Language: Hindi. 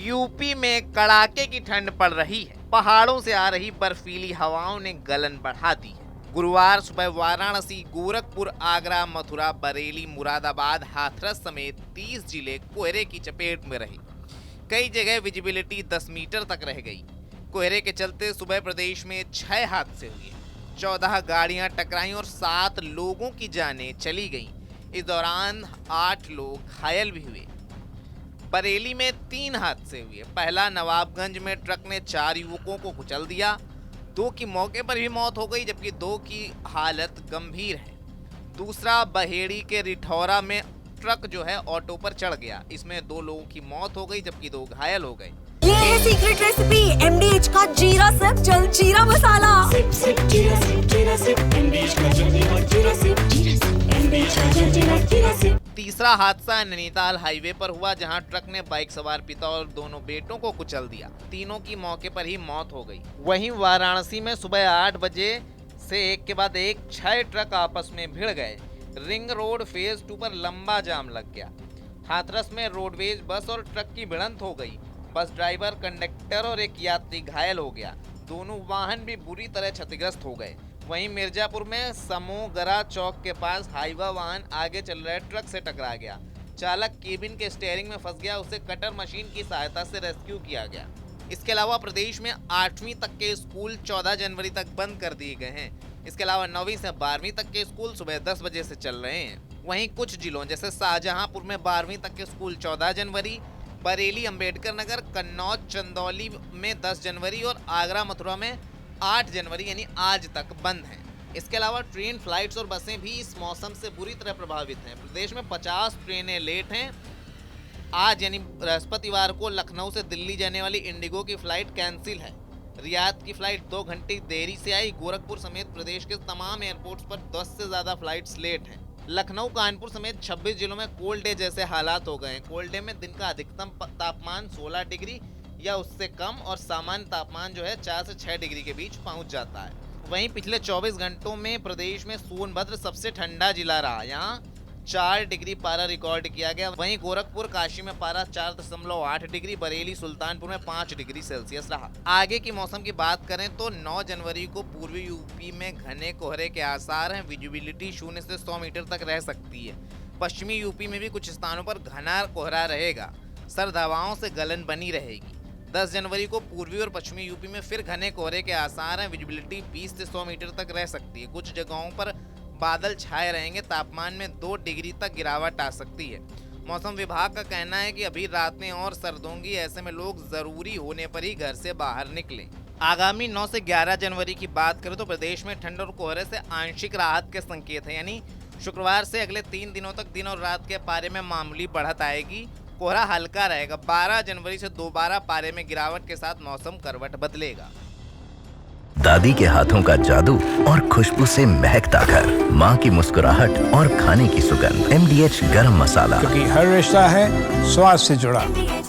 यूपी में कड़ाके की ठंड पड़ रही है। पहाड़ों से आ रही बर्फीली हवाओं ने गलन बढ़ा दी है। गुरुवार सुबह वाराणसी, गोरखपुर, आगरा, मथुरा, बरेली, मुरादाबाद, हाथरस समेत 30 जिले कोहरे की चपेट में रहे। कई जगह विजिबिलिटी 10 मीटर तक रह गई। कोहरे के चलते सुबह प्रदेश में 6 हादसे हुए, 14 गाड़ियां टकराई और 7 लोगों की जानें चली गईं। इस दौरान 8 लोग घायल भी हुए। बरेली में 3 हादसे हुए। पहला, नवाबगंज में ट्रक ने 4 युवकों को कुचल दिया। 2 की मौके पर ही मौत हो गई, जबकि 2 की हालत गंभीर है। दूसरा, बहेड़ी के रिठौरा में ट्रक जो है ऑटो पर चढ़ गया। इसमें 2 लोगों की मौत हो गई, जबकि 2 घायल हो गए। ये है सीक्रेट रेसिपी MDH का जीरा सिप जल जीरा मसाला। सिप सिप जीरा सिप MDH का जल जीरा MDH का जल जीरा सिप। तीसरा हादसा नैनीताल हाईवे पर हुआ, जहां ट्रक ने बाइक सवार पिता और दोनों बेटों को कुचल दिया। तीनों की मौके पर ही मौत हो गई। वहीं वाराणसी में सुबह 8 बजे से एक के बाद एक 6 ट्रक आपस में भिड़ गए। रिंग रोड फेज 2 पर लंबा जाम लग गया। हाथरस में रोडवेज बस और ट्रक की भिड़ंत हो गई। बस ड्राइवर, कंडक्टर और एक यात्री घायल हो गया। दोनों वाहन भी बुरी तरह क्षतिग्रस्त हो गए। वहीं मिर्जापुर में समोगरा चौक के पास हाईवा वाहन आगे चल रहे ट्रक से टकरा गया। चालक केबिन के स्टीयरिंग में फंस गया। उसे कटर मशीन की सहायता से रेस्क्यू किया गया। इसके अलावा प्रदेश में 8वीं तक के स्कूल 14 जनवरी तक बंद कर दिए गए हैं। इसके अलावा 9वीं से 12वीं तक के स्कूल सुबह 10 बजे से चल रहे हैं। वहीं कुछ जिलों जैसे शाहजहांपुर में 12वीं तक के स्कूल 14 जनवरी, बरेली, अंबेडकर नगर, कन्नौज, चंदौली में 10 जनवरी और आगरा, मथुरा में 8 जनवरी यानी आज तक बंद हैं। इसके अलावा ट्रेन, फ्लाइट्स और बसें भी इस मौसम से बुरी तरह प्रभावित हैं। प्रदेश में 50 ट्रेनें लेट हैं। आज यानी बृहस्पतिवार को लखनऊ से दिल्ली जाने वाली इंडिगो की फ्लाइट कैंसिल है। रियाद की फ्लाइट 2 घंटे देरी से आई। गोरखपुर समेत प्रदेश के तमाम एयरपोर्ट्स पर 10 से ज़्यादा फ्लाइट्स लेट हैं। लखनऊ, कानपुर समेत 26 जिलों में कोल्ड डे जैसे हालात हो गए हैं। कोल्ड डे में दिन का अधिकतम तापमान 16 डिग्री या उससे कम और सामान्य तापमान जो है 4 से 6 डिग्री के बीच पहुंच जाता है। वहीं पिछले 24 घंटों में प्रदेश में सोनभद्र सबसे ठंडा जिला रहा। यहाँ 4 डिग्री पारा रिकॉर्ड किया गया। वहीं गोरखपुर, काशी में पारा 4.8 डिग्री, बरेली, सुल्तानपुर में 5 डिग्री सेल्सियस रहा। आगे की मौसम की बात करें तो 9 जनवरी को पूर्वी यूपी में घने कोहरे के आसार हैं। विजिबिलिटी 0 से 100 मीटर तक रह सकती है। पश्चिमी यूपी में भी कुछ स्थानों पर घना कोहरा रहेगा। सर्द हवाओं से गलन बनी रहेगी। 10 जनवरी को पूर्वी और पश्चिमी यूपी में फिर घने कोहरे के आसार हैं। विजिबिलिटी 20 से 100 मीटर तक रह सकती है। कुछ जगहों पर बादल छाए रहेंगे। तापमान में 2 डिग्री तक गिरावट आ सकती है। मौसम विभाग का कहना है कि अभी रातें और सर्द होंगी। ऐसे में लोग जरूरी होने पर ही घर से बाहर निकलें। आगामी 9 से 11 जनवरी की बात करें तो प्रदेश में ठंड और कोहरे से आंशिक राहत के संकेत हैं। यानी शुक्रवार से अगले 3 दिनों तक दिन और रात के पारे में मामूली बढ़त आएगी। कोहरा हल्का रहेगा। 12 जनवरी से दोबारा पारे में गिरावट के साथ मौसम करवट बदलेगा। दादी के हाथों का जादू और खुशबू से महकता घर, माँ की मुस्कुराहट और खाने की सुगंध। MDH गरम मसाला, क्योंकि हर रिश्ता है स्वाद से जुड़ा। MDH